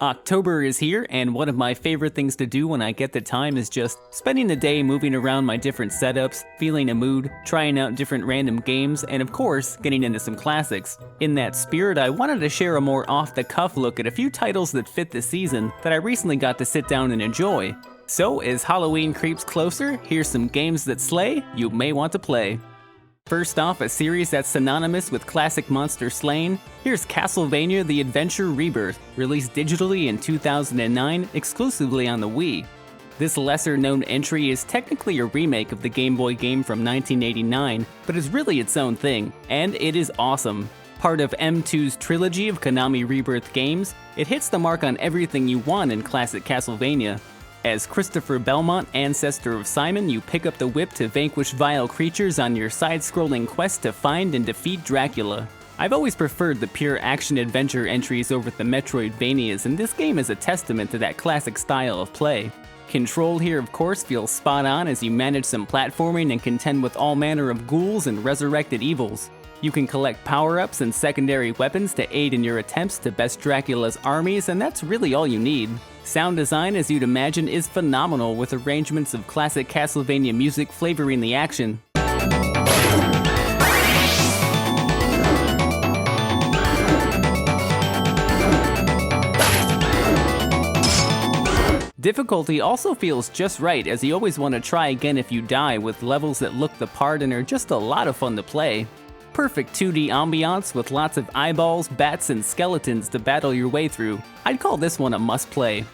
October is here, and one of my favorite things to do when I get the time is just spending the day moving around my different setups, feeling a mood, trying out different random games, and of course, getting into some classics. In that spirit, I wanted to share a more off-the-cuff look at a few titles that fit the season that I recently got to sit down and enjoy. So, as Halloween creeps closer, here's some games that slay you may want to play. First off, a series that's synonymous with classic monster slaying, here's Castlevania The Adventure Rebirth, released digitally in 2009 exclusively on the Wii. This lesser-known entry is technically a remake of the Game Boy game from 1989, but is really its own thing, and it is awesome. Part of M2's trilogy of Konami Rebirth games, it hits the mark on everything you want in classic Castlevania. As Christopher Belmont, ancestor of Simon, you pick up the whip to vanquish vile creatures on your side-scrolling quest to find and defeat Dracula. I've always preferred the pure action-adventure entries over the Metroidvanias, and this game is a testament to that classic style of play. Control here, of course, feels spot on as you manage some platforming and contend with all manner of ghouls and resurrected evils. You can collect power-ups and secondary weapons to aid in your attempts to best Dracula's armies, and that's really all you need. Sound design, as you'd imagine, is phenomenal, with arrangements of classic Castlevania music flavoring the action. Difficulty also feels just right, as you always want to try again if you die, with levels that look the part and are just a lot of fun to play. Perfect 2D ambiance with lots of eyeballs, bats, and skeletons to battle your way through. I'd call this one a must-play.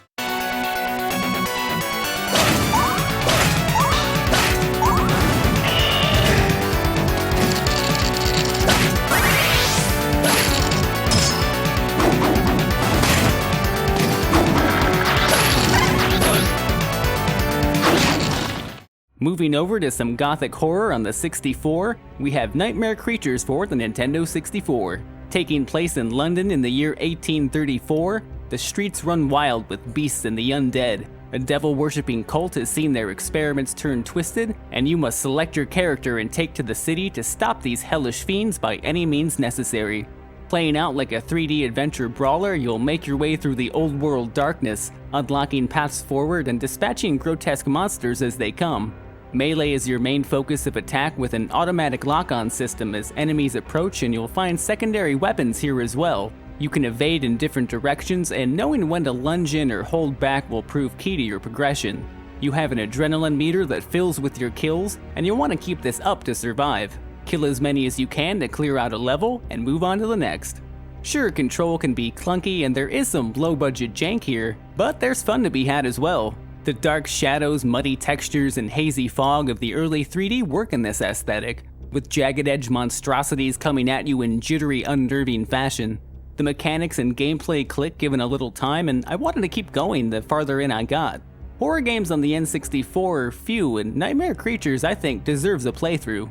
Moving over to some gothic horror on the 64, we have Nightmare Creatures for the Nintendo 64. Taking place in London in the year 1834, the streets run wild with beasts and the undead. A devil-worshipping cult has seen their experiments turn twisted, and you must select your character and take to the city to stop these hellish fiends by any means necessary. Playing out like a 3D adventure brawler, you'll make your way through the old world darkness, unlocking paths forward and dispatching grotesque monsters as they come. Melee is your main focus of attack, with an automatic lock-on system as enemies approach, and you'll find secondary weapons here as well. You can evade in different directions, and knowing when to lunge in or hold back will prove key to your progression. You have an adrenaline meter that fills with your kills, and you'll want to keep this up to survive. Kill as many as you can to clear out a level, and move on to the next. Sure, control can be clunky and there is some low-budget jank here, but there's fun to be had as well. The dark shadows, muddy textures, and hazy fog of the early 3D work in this aesthetic, with jagged-edge monstrosities coming at you in jittery, unnerving fashion. The mechanics and gameplay click given a little time, and I wanted to keep going the farther in I got. Horror games on the N64 are few, and Nightmare Creatures, I think, deserves a playthrough.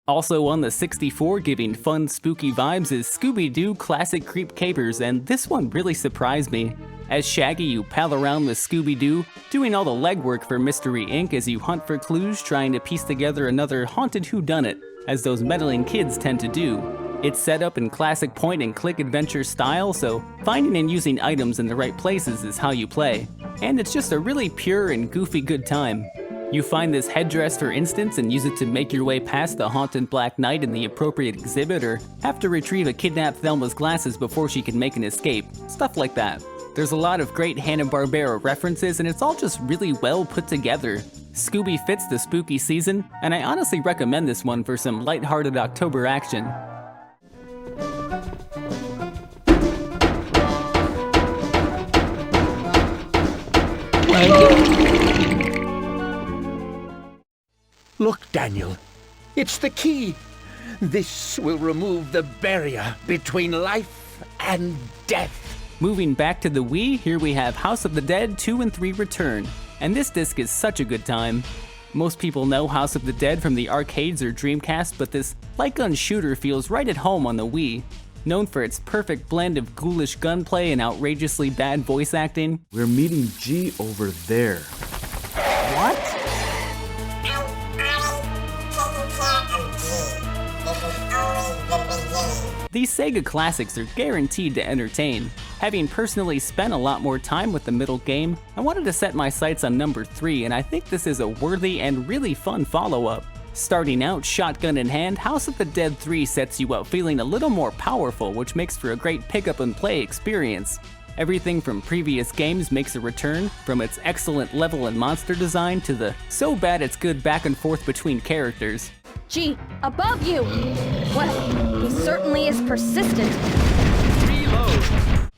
Also on the 64, giving fun, spooky vibes, is Scooby-Doo Classic Creep Capers, and this one really surprised me. As Shaggy, you pal around with Scooby-Doo, doing all the legwork for Mystery Inc. as you hunt for clues, trying to piece together another haunted whodunit, as those meddling kids tend to do. It's set up in classic point-and-click adventure style, so finding and using items in the right places is how you play. And it's just a really pure and goofy good time. You find this headdress, for instance, and use it to make your way past the haunted Black Knight in the appropriate exhibit, or have to retrieve a kidnapped Thelma's glasses before she can make an escape. Stuff like that. There's a lot of great Hanna-Barbera references, and it's all just really well put together. Scooby fits the spooky season, and I honestly recommend this one for some lighthearted October action. Look, Daniel, it's the key. This will remove the barrier between life and death. Moving back to the Wii, here we have House of the Dead 2 and 3 Return, and this disc is such a good time. Most people know House of the Dead from the arcades or Dreamcast, but this light gun shooter feels right at home on the Wii. Known for its perfect blend of ghoulish gunplay and outrageously bad voice acting. We're meeting G over there. What? These Sega classics are guaranteed to entertain. Having personally spent a lot more time with the middle game, I wanted to set my sights on number 3, and I think this is a worthy and really fun follow-up. Starting out shotgun in hand, House of the Dead 3 sets you up feeling a little more powerful, which makes for a great pick-up and play experience. Everything from previous games makes a return, from its excellent level and monster design to the so bad it's good back and forth between characters. Gee, above you! Well, he certainly is persistent.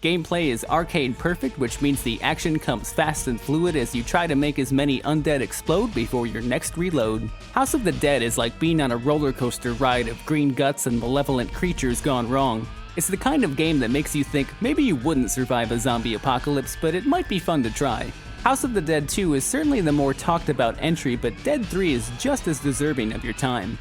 Gameplay is arcade perfect, which means the action comes fast and fluid as you try to make as many undead explode before your next reload. House of the Dead is like being on a roller coaster ride of green guts and malevolent creatures gone wrong. It's the kind of game that makes you think maybe you wouldn't survive a zombie apocalypse, but it might be fun to try. House of the Dead 2 is certainly the more talked about entry, but Dead 3 is just as deserving of your time.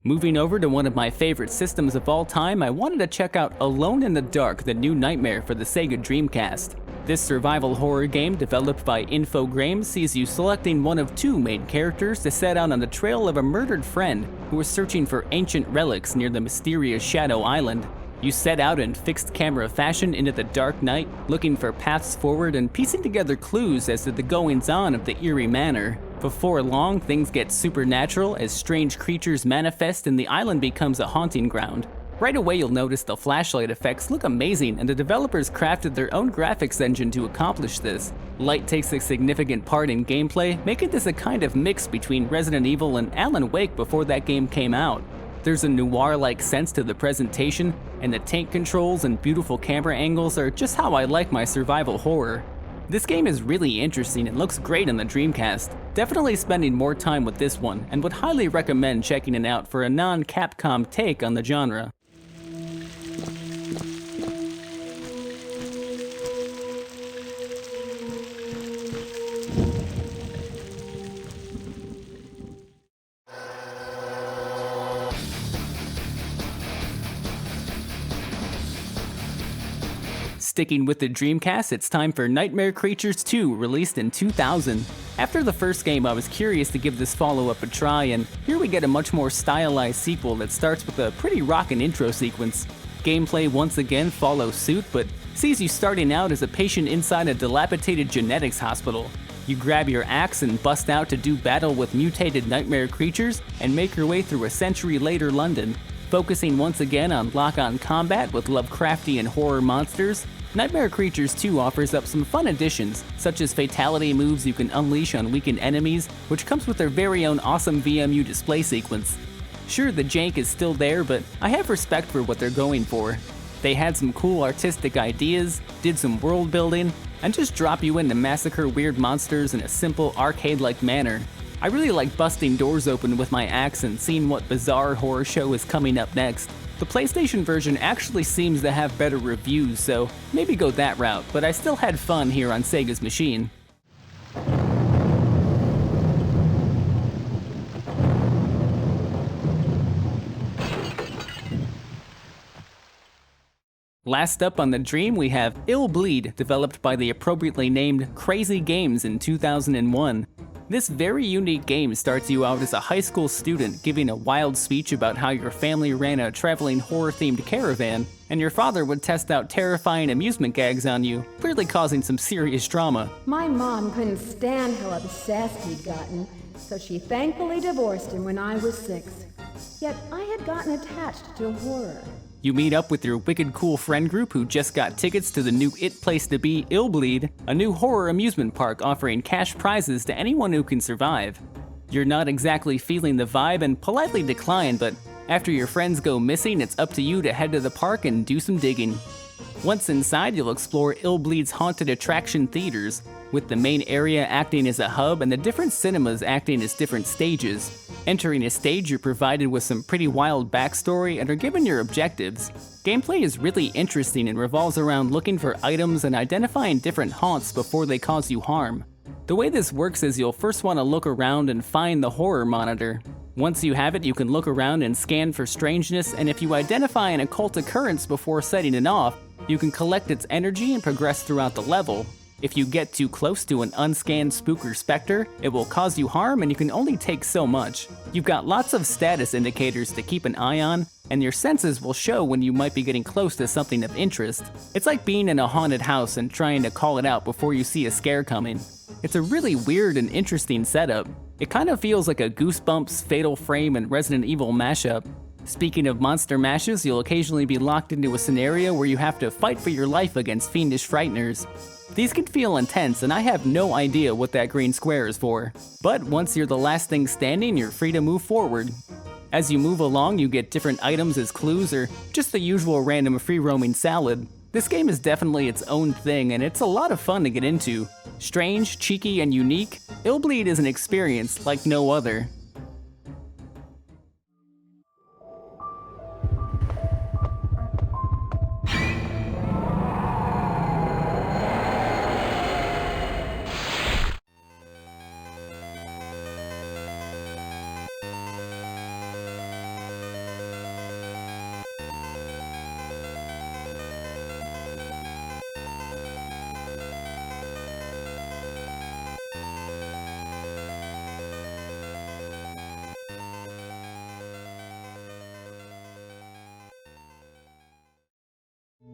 Moving over to one of my favorite systems of all time, I wanted to check out Alone in the Dark, the new nightmare for the Sega Dreamcast. This survival horror game, developed by Infogrames, sees you selecting one of 2 main characters to set out on the trail of a murdered friend who is searching for ancient relics near the mysterious Shadow Island. You set out in fixed camera fashion into the dark night, looking for paths forward and piecing together clues as to the goings-on of the eerie manor. Before long, things get supernatural as strange creatures manifest and the island becomes a haunting ground. Right away you'll notice the flashlight effects look amazing, and the developers crafted their own graphics engine to accomplish this. Light takes a significant part in gameplay, making this a kind of mix between Resident Evil and Alan Wake before that game came out. There's a noir-like sense to the presentation, and the tank controls and beautiful camera angles are just how I like my survival horror. This game is really interesting and looks great on the Dreamcast. Definitely spending more time with this one, and would highly recommend checking it out for a non-Capcom take on the genre. Sticking with the Dreamcast, it's time for Nightmare Creatures 2, released in 2000. After the first game, I was curious to give this follow-up a try, and here we get a much more stylized sequel that starts with a pretty rockin' intro sequence. Gameplay once again follows suit, but sees you starting out as a patient inside a dilapidated genetics hospital. You grab your axe and bust out to do battle with mutated nightmare creatures and make your way through a century later London. Focusing once again on lock-on combat with Lovecraftian horror monsters, Nightmare Creatures 2 offers up some fun additions, such as fatality moves you can unleash on weakened enemies, which comes with their very own awesome VMU display sequence. Sure, the jank is still there, but I have respect for what they're going for. They had some cool artistic ideas, did some world building, and just drop you in to massacre weird monsters in a simple arcade-like manner. I really like busting doors open with my axe and seeing what bizarre horror show is coming up next. The PlayStation version actually seems to have better reviews, so maybe go that route, but I still had fun here on Sega's machine. Last up on the Dream, we have Ill Bleed, developed by the appropriately named Crazy Games in 2001. This very unique game starts you out as a high school student giving a wild speech about how your family ran a traveling horror-themed caravan, and your father would test out terrifying amusement gags on you, clearly causing some serious drama. My mom couldn't stand how obsessed he'd gotten, so she thankfully divorced him when I was 6. Yet I had gotten attached to horror. You meet up with your wicked cool friend group who just got tickets to the new It Place to Be, Ill Bleed, a new horror amusement park offering cash prizes to anyone who can survive. You're not exactly feeling the vibe and politely decline, but after your friends go missing, it's up to you to head to the park and do some digging. Once inside, you'll explore Ill Bleed's haunted attraction theaters, with the main area acting as a hub and the different cinemas acting as different stages. Entering a stage, you're provided with some pretty wild backstory and are given your objectives. Gameplay is really interesting and revolves around looking for items and identifying different haunts before they cause you harm. The way this works is you'll first want to look around and find the horror monitor. Once you have it, you can look around and scan for strangeness, and if you identify an occult occurrence before setting it off, you can collect its energy and progress throughout the level. If you get too close to an unscanned spook or specter, it will cause you harm and you can only take so much. You've got lots of status indicators to keep an eye on, and your senses will show when you might be getting close to something of interest. It's like being in a haunted house and trying to call it out before you see a scare coming. It's a really weird and interesting setup. It kind of feels like a Goosebumps, Fatal Frame, and Resident Evil mashup. Speaking of monster mashes, you'll occasionally be locked into a scenario where you have to fight for your life against fiendish frighteners. These can feel intense, and I have no idea what that green square is for. But once you're the last thing standing, you're free to move forward. As you move along, you get different items as clues or just the usual random free-roaming salad. This game is definitely its own thing, and it's a lot of fun to get into. Strange, cheeky, and unique, Illbleed is an experience like no other.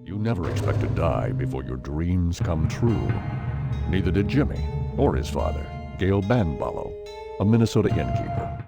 You never expect to die before your dreams come true. Neither did Jimmy or his father, Gail Banballow, a Minnesota innkeeper.